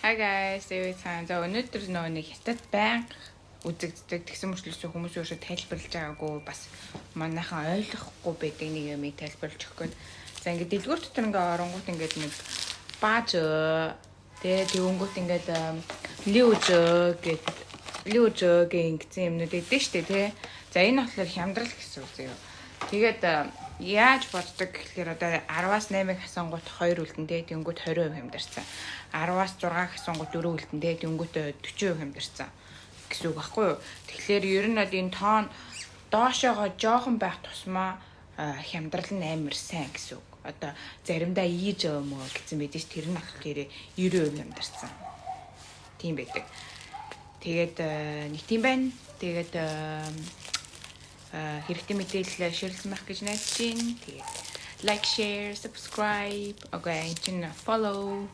Hi guys, за өнөөдөр нэг хятад байнга үзэгддэг тэгсэн мөрчлөөс хүмүүс өөрсдөө тайлбарлаж байгаагүй бас манайхан ойлгохгүй байдаг нэг юм тайлбарлаж өгөх гээд. За ингээд дэлгүүр дотор ингээд оронгууд ингээд нэг бааж тэгвнгүүт ингээд лиуж гэх ингэсэн юмнууд өгдөө штэ тий. За энэ болохоор хямдрал гэсэн үг зөө. Тэгээд яаж боддог гэхэлэр одоо 10-аас 8-ыг хасангууд 2 үлдэндээ тэнгүүд 20% хямдарсан. 10-аас 6 хасангууд 4 үлдэндээ тэнгүүд 40% хямдарсан гэсэн үг баггүй юу. Тэгэхээр ер нь энэ тоон доошоогоо жоохон байх тусмаа хямдрал нь амар сайн гэсэн үг. Одоо заримдаа ийж мөө гэсэн байдаг ш. Тэр нь болохоор 90% хямдарсан. Тийм байдаг. Тэгээд нэг тийм байна. Тэгээд хэрэгтэй мэдээлэл шеэрлсэн байх гэж найдаж байна. Тэгээд like, share, subscribe, okay, follow.